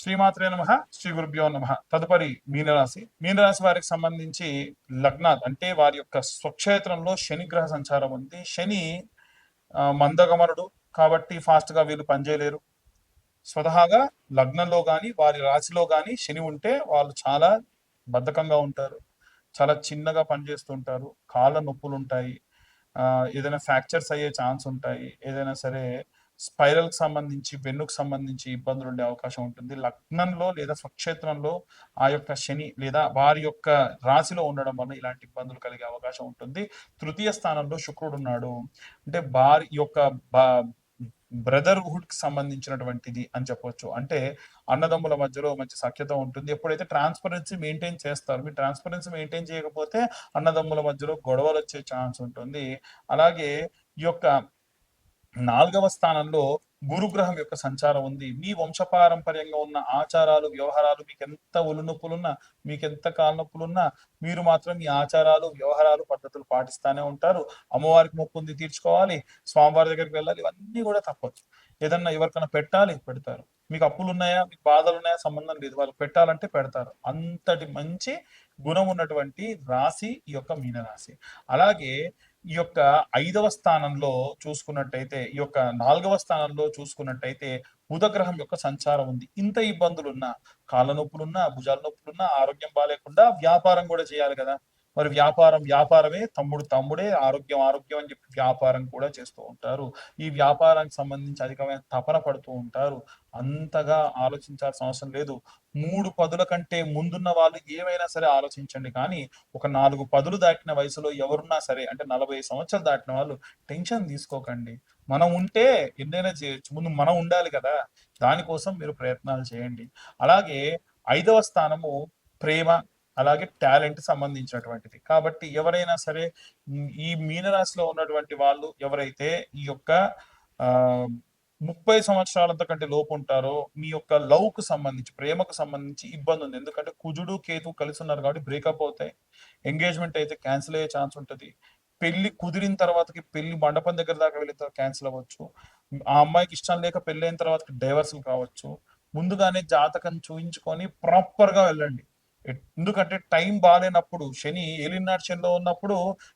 శ్రీమాత్రే నమః, శ్రీ గురుభ్యో నమః. తదుపరి మీనరాశి. మీనరాశి వారికి సంబంధించి లగ్నాత్ అంటే వారి యొక్క స్వక్షేత్రంలో శని గ్రహ సంచారం ఉంది. శని మందగమనుడు కాబట్టి ఫాస్ట్ గా వీళ్ళు పనిచేయలేరు. స్వతహాగా లగ్నంలో గాని వారి రాశిలో గాని శని ఉంటే వాళ్ళు చాలా బద్ధకంగా ఉంటారు. చాలా చిన్నగా పనిచేస్తుంటారు. కాళ్ళ నొప్పులు ఉంటాయి. ఏదైనా ఫ్రాక్చర్స్ అయ్యే ఛాన్స్ ఉంటాయి. ఏదైనా సరే స్పైరల్‌కి సంబంధించి, వెన్నుకు సంబంధించి ఇబ్బందులుండే అవకాశం ఉంటుంది. లగ్నంలో లేదా స్వక్షేత్రంలో ఆ యొక్క శని లేదా వారి యొక్క రాశిలో ఉండడం వల్ల ఇలాంటి ఇబ్బందులు కలిగే అవకాశం ఉంటుంది. తృతీయ స్థానంలో శుక్రుడున్నాడు. అంటే వారి యొక్క బ బ్రదర్‌హుడ్‌కి సంబంధించినటువంటిది అని చెప్పొచ్చు. అంటే అన్నదమ్ముల మధ్యలో మంచి సఖ్యత ఉంటుంది. ఎప్పుడైతే ట్రాన్స్‌పరెన్సీ మెయింటైన్ చేస్తారో, మీరు ట్రాన్స్‌పరెన్సీ మెయింటైన్ చేయకపోతే అన్నదమ్ముల మధ్యలో గొడవలొచ్చే ఛాన్స్ ఉంటుంది. అలాగే ఈ యొక్క 4వ స్థానంలో గురుగ్రహం యొక్క సంచారం ఉంది. మీ వంశపారంపర్యంగా ఉన్న ఆచారాలు, వ్యవహారాలు మీకెంత ఒళ్ళునొప్పులున్నా, మీకెంత కాళ్ళనొప్పులున్నా, మీరు మాత్రం మీ ఆచారాలు, వ్యవహారాలు, పద్ధతులు పాటిస్తానే ఉంటారు. అమ్మవారికి మొక్కు ఉంది తీర్చుకోవాలి, స్వామివారి దగ్గరికి వెళ్ళాలి. ఇవన్నీ కూడా తప్పదు. ఏదన్నా ఎవరికైనా పెట్టాలి, పెడతారు. మీకు అప్పులున్నాయా, మీకు బాధలున్నాయా సంబంధం లేదు. వాళ్ళు పెట్టాలంటే పెడతారు. అంతటి మంచి గుణం ఉన్నటువంటి రాశి ఈ యొక్క మీనరాశి. అలాగే ఈ యొక్క 5వ స్థానంలో చూసుకున్నట్టయితే, ఈ యొక్క 4వ స్థానంలో చూసుకున్నట్టయితే బుధగ్రహం యొక్క సంచారం ఉంది. ఇంత ఇబ్బందులున్నా, కాళ్ళ నొప్పులున్నా, భుజాల నొప్పులున్నా, ఆరోగ్యం బాలేకుండా వ్యాపారం కూడా చేయాలి కదా! మరి వ్యాపారం వ్యాపారమే, తమ్ముడు తమ్ముడే, ఆరోగ్యం ఆరోగ్యం అని చెప్పి వ్యాపారం కూడా చేస్తూ ఉంటారు. ఈ వ్యాపారానికి సంబంధించి అధికమైన తపన పడుతూ ఉంటారు. అంతగా ఆలోచించాల్సిన అవసరం లేదు. 3 పదుల కంటే ముందున్న వాళ్ళు ఏమైనా సరే ఆలోచించండి. కానీ ఒక 4 పదులు దాటిన వయసులో ఎవరున్నా సరే అంటే 40 సంవత్సరాలు దాటిన వాళ్ళు టెన్షన్ తీసుకోకండి. మనం ఉంటే ఎన్నైనా చేయొచ్చు. ముందు మనం ఉండాలి కదా! దానికోసం మీరు ప్రయత్నాలు చేయండి. అలాగే 5వ స్థానము ప్రేమ, అలాగే టాలెంట్ సంబంధించినటువంటిది. కాబట్టి ఎవరైనా సరే ఈ మీనరాశిలో ఉన్నటువంటి వాళ్ళు ఎవరైతే ఈ యొక్క ఆహ్, 30 సంవత్సరాలంత కంటే లోపు ఉంటారో, మీ యొక్క లవ్‌కు సంబంధించి, ప్రేమకు సంబంధించి ఇబ్బందుంది. ఎందుకంటే కుజుడు, కేతువు కలిసున్నారు కాబట్టి బ్రేకప్ అవుతాయి. ఎంగేజ్‌మెంట్ అయితే క్యాన్సిల్ అయ్యే ఛాన్స్ ఉంటది. పెళ్లి కుదిరిన తర్వాతకి పెళ్లి మండపం దగ్గర దాకా వెళ్ళిన తర్వాత క్యాన్సిల్ అవ్వచ్చు. ఆ అమ్మాయికి ఇష్టం లేక పెళ్లయిన తర్వాతకి డైవర్స్‌లు కావచ్చు. ముందుగానే జాతకం చూయించుకొని ప్రాపర్‌గా వెళ్ళండి. ఎందుకంటే టైం బాలేనప్పుడు శని ఏలినాటి శనిలో ఉన్నప్పుడు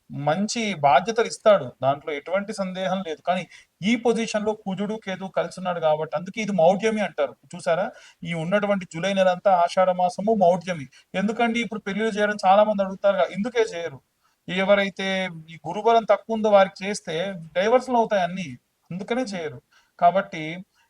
మంచి బాధ్యతలు ఇస్తాడు. దాంట్లో ఎటువంటి సందేహం లేదు. కానీ ఈ పొజిషన్‌లో కుజుడు, కేతువు కలిసున్నాడు కాబట్టి అందుకే ఇది మౌఢ్యమి అంటారు. చూసారా? ఈ ఉన్నటువంటి జూలై నెలంతా ఆషాఢ మాసము మౌఢ్యమి. ఎందుకండి ఇప్పుడు పెళ్లిళ్ళు చేయడం చాలా మంది అడుగుతారుగా. ఎందుకే చేయరు? ఎవరైతే ఈ గురుబలం తక్కువుందో వారికి చేస్తే డైవర్స్‌లు అవుతాయి అన్నీ. అందుకనే చేయరు. కాబట్టి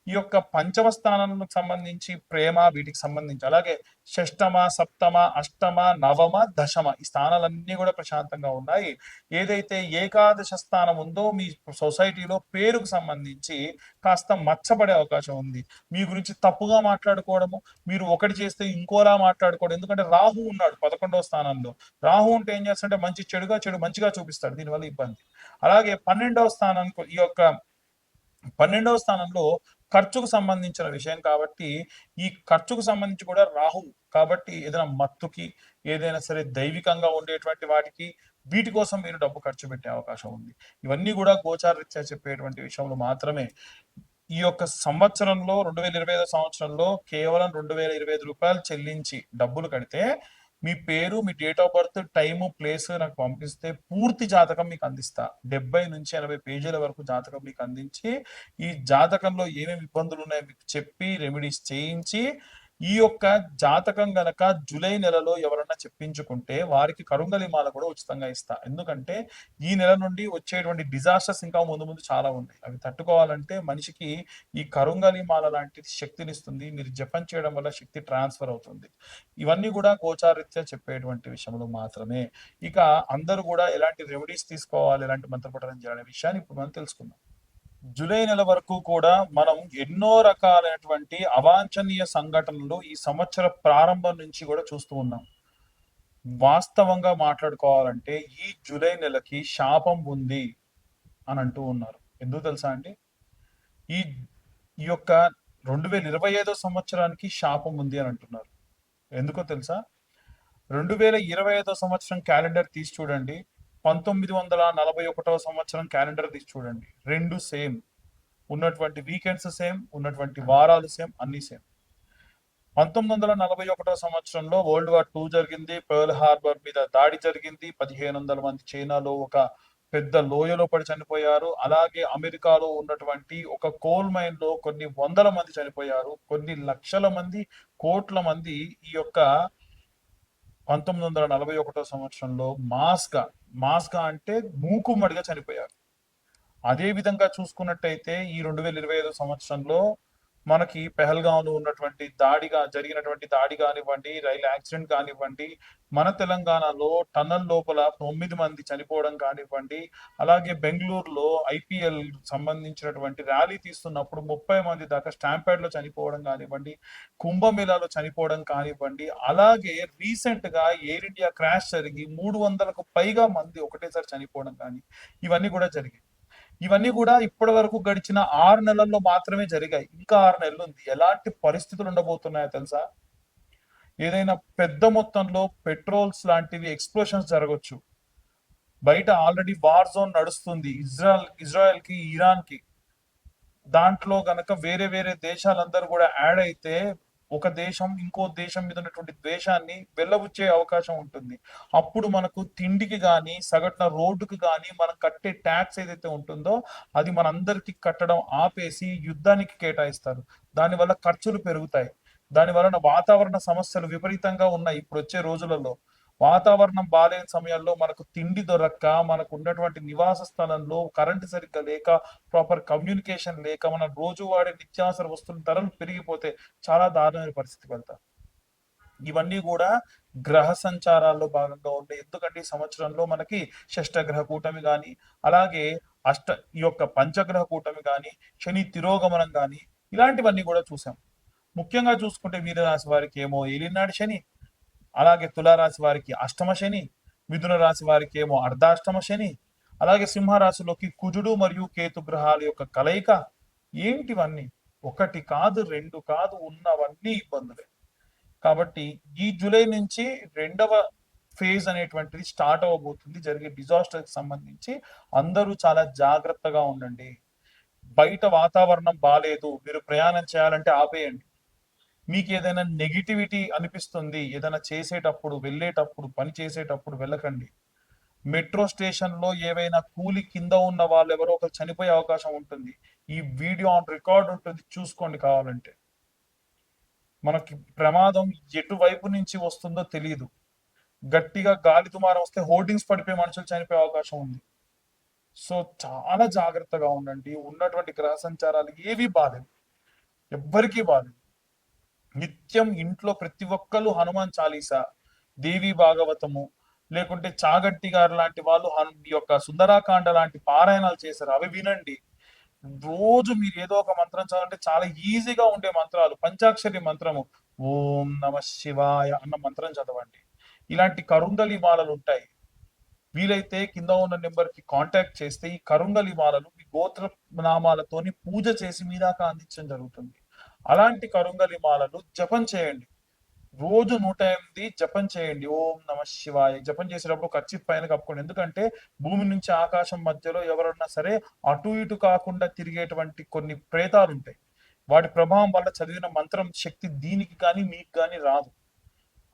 ఈ యొక్క పంచమ స్థానానికి సంబంధించి ప్రేమ వీటికి సంబంధించి అలాగే షష్టమ, సప్తమ, అష్టమ, నవమ, దశమ ఈ స్థానాలన్నీ కూడా ప్రశాంతంగా ఉన్నాయి. ఏదైతే ఏకాదశ స్థానం ఉందో మీ సొసైటీలో పేరుకు సంబంధించి కాస్త మచ్చబడే అవకాశం ఉంది. మీ గురించి తప్పుగా మాట్లాడుకోవడము, మీరు ఒకటి చేస్తే ఇంకోలా మాట్లాడుకోవడం. ఎందుకంటే రాహు ఉన్నాడు 11వ స్థానంలో. రాహు ఉంటే ఏం చేస్తాడంటే మంచి చెడుగా, చెడు మంచిగా చూపిస్తాడు. దీనివల్ల ఇబ్బంది. అలాగే 12వ స్థానానికి ఈ యొక్క 12వ స్థానంలో ఖర్చుకు సంబంధించిన విషయం కాబట్టి, ఈ ఖర్చుకు సంబంధించి కూడా రాహువు. కాబట్టి ఏదైనా మత్తుకి, ఏదైనా సరే దైవికంగా ఉండేటువంటి వాటికి, వీటి కోసం మీరు డబ్బు ఖర్చు పెట్టే అవకాశం ఉంది. ఇవన్నీ కూడా గోచారరీత్యా చెప్పేటువంటి విషయములు మాత్రమే. ఈ యొక్క సంవత్సరంలో 2025 సంవత్సరంలో కేవలం రూ. 2025 చెల్లించి డబ్బులు కడితే, మీ పేరు, మీ date of birth, time, place నాకు పంపిస్తే పూర్తి జాతకం మీకు అందిస్తా. 70-80 పేజీల వరకు జాతకం మీకు అందించి, ఈ జాతకంలో ఏమేమి ఇబ్బందులున్నాయో మీకు చెప్పి, రెమెడీస్ చేయించి, ఈ యొక్క జాతకం గనక జూలై నెలలో ఎవరన్నా చెప్పించుకుంటే, వారికి కరుంగలి మాల కూడా ఉచితంగా ఇస్తా. ఎందుకంటే, ఈ నెల నుండి వచ్చేటువంటి డిజాస్టర్స్ ఇంకా ముందు ముందు చాలా ఉన్నాయి. అవి తట్టుకోవాలంటే మనిషికి ఈ కరుంగలి మాల లాంటిది శక్తినిస్తుంది. మీరు జపం చేయడం వల్ల శక్తి ట్రాన్స్‌ఫర్ అవుతుంది. ఇవన్నీ కూడా గోచారరీత్యా చెప్పేటువంటి విషయములు మాత్రమే. ఇక అందరూ కూడా ఎలాంటి రెమెడీస్ తీసుకోవాలి, ఎలాంటి మంత్ర పఠనం చేయాలనే విషయాన్ని ఇప్పుడు మనం తెలుసుకుందాం. జూలై నెల వరకు కూడా మనం ఎన్నో రకాలైనటువంటి అవాంఛనీయ సంఘటనలు ఈ సంవత్సర ప్రారంభం నుంచి కూడా చూస్తూ ఉన్నాం. వాస్తవంగా మాట్లాడుకోవాలంటే ఈ జూలై నెలకి శాపం ఉంది అని అంటూ ఉన్నారు. ఎందుకు తెలుసా అండి? ఈ ఈ యొక్క 2025 సంవత్సరానికి శాపం ఉంది అని అంటున్నారు. ఎందుకో తెలుసా? 2025 సంవత్సరం క్యాలెండర్ తీసి చూడండి. 1941వ సంవత్సరం క్యాలెండర్ తీసి చూడండి. 2 సేమ్. ఉన్నటువంటి వీకెండ్స్ సేమ్, ఉన్నటువంటి వారాలు సేమ్, అన్నీ సేమ్. 1941 సంవత్సరంలో వరల్డ్ వార్ 2 జరిగింది. పర్ల్ హార్బర్ మీద దాడి జరిగింది. 1500 మంది చైనాలో ఒక పెద్ద లోయలో పడి చనిపోయారు. అలాగే అమెరికాలో ఉన్నటువంటి ఒక కోల్ మైన్ లో కొన్ని వందల మంది చనిపోయారు. కొన్ని లక్షల మంది, కోట్ల మంది ఈ యొక్క 1941 సంవత్సరంలో మాస్గా అంటే మూకుమ్మడిగా చనిపోయారు. అదే విధంగా చూసుకున్నట్టయితే ఈ 2025 సంవత్సరంలో మనకి పెహల్గాంలో ఉన్నటువంటి జరిగినటువంటి దాడి కానివ్వండి, రైలు యాక్సిడెంట్ కానివ్వండి, మన తెలంగాణలో టన్నల్ లోపల 9 మంది చనిపోవడం కానివ్వండి, అలాగే బెంగళూరులో ఐపీఎల్ సంబంధించినటువంటి ర్యాలీ తీస్తున్నప్పుడు 30 మంది దాకా స్టాంపేడ్ లో చనిపోవడం కానివ్వండి, కుంభమేళాలో చనిపోవడం కానివ్వండి, అలాగే రీసెంట్ గా ఎయిర్ ఇండియా క్రాష్ జరిగి 300కు పైగా మంది ఒకటేసారి చనిపోవడం కానీ ఇవన్నీ కూడా జరిగాయి. ఇవన్నీ కూడా ఇప్పటి వరకు గడిచిన 6 నెలల్లో మాత్రమే జరిగాయి. ఇంకా 6 నెలలు ఉంది. ఎలాంటి పరిస్థితులు ఉండబోతున్నాయో తెలుసా? ఏదైనా పెద్ద మొత్తంలో పెట్రోల్స్ లాంటివి ఎక్స్ప్లోషన్స్ జరగవచ్చు. బయట ఆల్రెడీ వార్ జోన్ నడుస్తుంది ఇజ్రాయెల్ కి, ఇరాన్ కి. దాంట్లో గనక వేరే వేరే దేశాలందరూ కూడా యాడ్ అయితే ఒక దేశం ఇంకో దేశం మీద ఉన్నటువంటి ద్వేషాన్ని వెళ్ళబుచ్చే అవకాశం ఉంటుంది. అప్పుడు మనకు తిండికి కానీ సగటున రోడ్డుకి కానీ మనం కట్టే ట్యాక్స్ ఏదైతే ఉంటుందో అది మనందరికి కట్టడం ఆపేసి యుద్ధానికి కేటాయిస్తారు. దానివల్ల ఖర్చులు పెరుగుతాయి. దాని వలన వాతావరణ సమస్యలు విపరీతంగా ఉన్నాయి. ఇప్పుడు వచ్చే రోజులలో వాతావరణం బాలేని సమయాల్లో మనకు తిండి దొరక్క, మనకు ఉన్నటువంటి నివాస స్థలంలో కరెంటు సరిగ్గా లేక, ప్రాపర్ కమ్యూనికేషన్ లేక, మన రోజు వాడే నిత్యావసర వస్తువుల ధరలు పెరిగిపోతే చాలా దారుణమైన పరిస్థితికి వెళ్తాం. ఇవన్నీ కూడా గ్రహ సంచారాల్లో భాగంగా ఉన్నాయి. ఎందుకంటే ఈ సంవత్సరంలో మనకి షష్టగ్రహ కూటమి కానీ, అలాగే ఈ యొక్క పంచగ్రహ కూటమి కానీ, శని తిరోగమనం కానీ ఇలాంటివన్నీ కూడా చూసాం. ముఖ్యంగా చూసుకుంటే మీనరాశి వారికి ఏమో ఏలినాడు శని, అలాగే తులారాశి వారికి అష్టమ శని, మిథున రాశి వారికి ఏమో అర్ధాష్టమ శని, అలాగే సింహరాశిలోకి కుజుడు మరియు కేతు గ్రహాల యొక్క కలయిక. ఏంటివన్నీ? ఒకటి కాదు, రెండు కాదు, ఉన్నవన్నీ ఇబ్బందులే. కాబట్టి ఈ జూలై నుంచి రెండవ ఫేజ్ అనేటువంటిది స్టార్ట్ అవ్వబోతుంది. జరిగే డిజాస్టర్ కి సంబంధించి అందరూ చాలా జాగ్రత్తగా ఉండండి. బయట వాతావరణం బాలేదు, మీరు ప్రయాణం చేయాలంటే ఆపేయండి. మీకు ఏదైనా నెగిటివిటీ అనిపిస్తుంది, ఏదైనా చేసేటప్పుడు, వెళ్ళేటప్పుడు, పని చేసేటప్పుడు వెళ్ళకండి. మెట్రో స్టేషన్ లో ఏవైనా కూలి కింద ఉన్న వాళ్ళు ఎవరో ఒకరు చనిపోయే అవకాశం ఉంటుంది. ఈ వీడియో ఆన్ రికార్డ్ ఉంటుంది, చూసుకోండి కావాలంటే. మనకి ప్రమాదం ఎటువైపు నుంచి వస్తుందో తెలియదు. గట్టిగా గాలి దుమారం వస్తే హోర్డింగ్స్ పడిపోయి మనుషులు చనిపోయే అవకాశం ఉంది. సో చాలా జాగ్రత్తగా ఉండండి. ఉన్నటువంటి గ్రహ సంచారాలు ఏవి బాలేదు, ఎవ్వరికీ బాలేదు. నిత్యం ఇంట్లో ప్రతి ఒక్కరు హనుమాన్ చాలీసా, దేవి భాగవతము, లేకుంటే చాగట్టి గారు లాంటి వాళ్ళు ఈ యొక్క సుందరాకాండ లాంటి పారాయణాలు చేశారు, అవి వినండి. రోజు మీరు ఏదో ఒక మంత్రం చదవంటే చాలా ఈజీగా ఉండే మంత్రాలు. పంచాక్షరి మంత్రము ఓం నమ శివాయ అన్న మంత్రం చదవండి. ఇలాంటి కరుందలి మాలలు ఉంటాయి. వీలైతే కింద ఉన్న నెంబర్ కి కాంటాక్ట్ చేస్తే ఈ కరుందలి మాలలు మీ గోత్ర నామాలతోని పూజ చేసి మీ దాకా అందించడం జరుగుతుంది. అలాంటి కరుంగలి మాలలు జపం చేయండి. రోజు 108 జపం చేయండి. ఓం నమ శివాయ జపం చేసేటప్పుడు ఖర్చు పైన కప్పుకోండి. ఎందుకంటే భూమి నుంచి ఆకాశం మధ్యలో ఎవరన్నా సరే అటు ఇటు కాకుండా తిరిగేటువంటి కొన్ని ప్రేతాలు ఉంటాయి. వాటి ప్రభావం వల్ల చదివిన మంత్రం శక్తి దీనికి కానీ మీకు కానీ రాదు.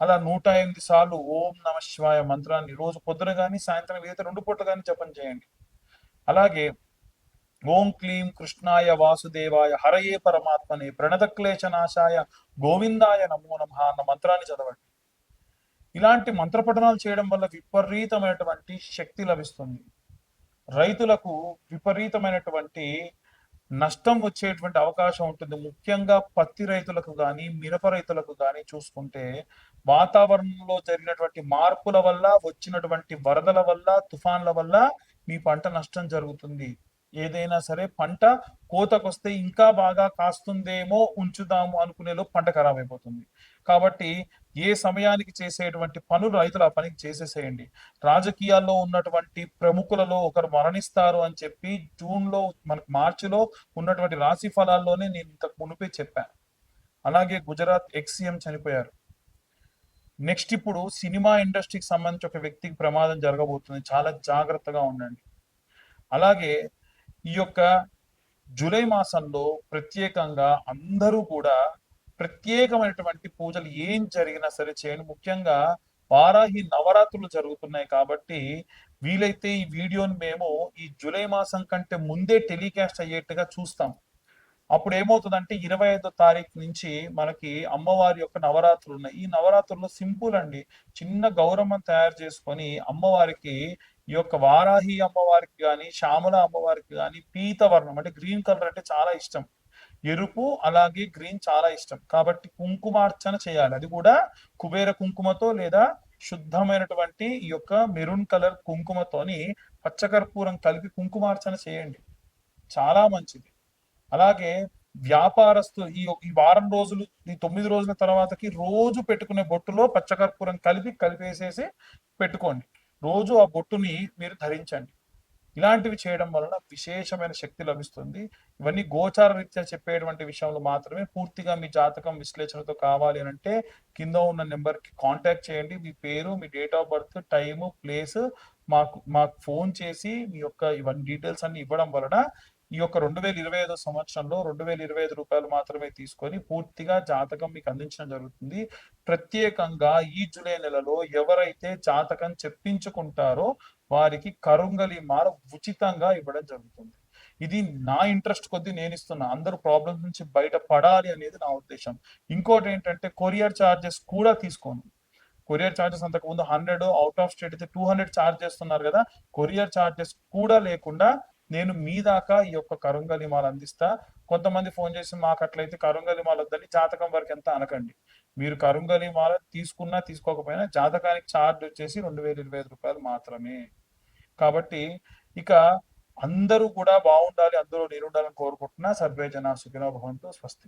అలా 108 సార్లు ఓం నమ శివాయ మంత్రాన్ని రోజు పొద్దున కానీ సాయంత్రం ఏదైతే 2 పూటలు కానీ జపం చేయండి. అలాగే ఓం క్లీం కృష్ణాయ వాసుదేవాయ హరయే పరమాత్మనే ప్రణతక్లేశనాశాయ గోవిందాయ నమో నమః అన్న మంత్రాన్ని చదవండి. ఇలాంటి మంత్ర పఠనాలు చేయడం వల్ల విపరీతమైనటువంటి శక్తి లభిస్తుంది. రైతులకు విపరీతమైనటువంటి నష్టం వచ్చేటువంటి అవకాశం ఉంటుంది. ముఖ్యంగా పత్తి రైతులకు కానీ, మిరప రైతులకు కానీ చూసుకుంటే వాతావరణంలో జరిగినటువంటి మార్పుల వల్ల, వచ్చినటువంటి వరదల వల్ల, తుఫాన్ల వల్ల మీ పంట నష్టం జరుగుతుంది. ఏదైనా సరే పంట కోతకొస్తే ఇంకా బాగా కాస్తుందేమో ఉంచుదాము అనుకునేలో పంట ఖరాబ్ అయిపోతుంది. కాబట్టి ఏ సమయానికి చేసేటువంటి పనులు రైతులు ఆ పనికి చేసేసేయండి. రాజకీయాల్లో ఉన్నటువంటి ప్రముఖులలో ఒకరు మరణిస్తారు అని చెప్పి జూన్లో మనకు మార్చిలో ఉన్నటువంటి రాశి ఫలాల్లోనే నేను ఇంతకు మునిపే చెప్పాను. అలాగే గుజరాత్ ఎక్స్-సీఎం చనిపోయారు. నెక్స్ట్ ఇప్పుడు సినిమా ఇండస్ట్రీకి సంబంధించి ఒక వ్యక్తికి ప్రమాదం జరగబోతుంది. చాలా జాగ్రత్తగా ఉండండి. అలాగే ఈ యొక్క జూలై మాసంలో ప్రత్యేకంగా అందరూ కూడా ప్రత్యేకమైనటువంటి పూజలు ఏం జరిగినా సరే చేయండి. ముఖ్యంగా వారాహి నవరాత్రులు జరుగుతున్నాయి కాబట్టి వీలైతే ఈ వీడియోని మేము ఈ జూలై మాసం కంటే ముందే టెలికాస్ట్ అయ్యేట్టుగా చూస్తాం. అప్పుడు ఏమవుతుందంటే 25వ తారీఖు నుంచి మనకి అమ్మవారి యొక్క నవరాత్రులు ఉన్నాయి. ఈ నవరాత్రుల్లో సింపుల్ అండి. చిన్న గౌరమ్మని తయారు చేసుకొని అమ్మవారికి ఈ యొక్క వారాహి అమ్మవారికి కానీ, శ్యామల అమ్మవారికి కానీ పీతవర్ణం అంటే గ్రీన్ కలర్ అంటే చాలా ఇష్టం. ఎరుపు అలాగే గ్రీన్ చాలా ఇష్టం కాబట్టి కుంకుమార్చన చేయాలి. అది కూడా కుబేర కుంకుమతో లేదా శుద్ధమైనటువంటి ఈ యొక్క మెరూన్ కలర్ కుంకుమతోని పచ్చకర్పూరం కలిపి కుంకుమార్చన చేయండి. చాలా మంచిది. అలాగే వ్యాపారస్తులు ఈ వారం రోజులు, ఈ 9 రోజుల తర్వాతకి రోజు పెట్టుకునే బొట్టులో పచ్చకర్పూరం కలిపేసేసి పెట్టుకోండి. రోజు ఆ బొట్టుని మీరు ధరించండి. ఇలాంటివి చేయడం వలన విశేషమైన శక్తి లభిస్తుంది. ఇవన్నీ గోచార రీత్యా చెప్పేటువంటి విషయంలో మాత్రమే. పూర్తిగా మీ జాతకం విశ్లేషణతో కావాలి అని అంటే కింద ఉన్న నెంబర్కి కాంటాక్ట్ చేయండి. మీ పేరు, మీ date of birth, time, place మాకు ఫోన్ చేసి మీ యొక్క ఇవన్నీ డీటెయిల్స్ అన్ని ఇవ్వడం వలన ఈ యొక్క 2025 సంవత్సరంలో రూ. 2025 మాత్రమే తీసుకొని పూర్తిగా జాతకం మీకు అందించడం జరుగుతుంది. ప్రత్యేకంగా ఈ జూలై నెలలో ఎవరైతే జాతకం చెప్పించుకుంటారో వారికి కరుంగలి మాల ఉచితంగా ఇవ్వడం జరుగుతుంది. ఇది నా ఇంట్రెస్ట్ కొద్దీ నేను ఇస్తున్నా. అందరూ ప్రాబ్లమ్స్ నుంచి బయట పడాలి అనేది నా ఉద్దేశం. ఇంకోటి ఏంటంటే కొరియర్ ఛార్జెస్ కూడా తీసుకోను. కొరియర్ ఛార్జెస్ అంతకుముందు 100, అవుట్ ఆఫ్ స్టేట్ అయితే 200 ఛార్జ్ చేస్తున్నారు కదా. కొరియర్ ఛార్జెస్ కూడా లేకుండా నేను మీ దాకా ఈ యొక్క కరుంగలి మాల అందిస్తా. కొంతమంది ఫోన్ చేసి మాకు అట్లయితే కరుంగలి మాల వద్దని జాతకం వరకు ఎంత అనకండి. మీరు కరుంగలి మాల తీసుకున్నా తీసుకోకపోయినా జాతకానికి ఛార్జ్ వచ్చేసి రూ. 2025 మాత్రమే. కాబట్టి ఇక అందరూ కూడా బాగుండాలి, అందరూ నేనుండాలని కోరుకుంటున్నా. సర్వే జన సుఖినో భవంతు. స్వస్తి.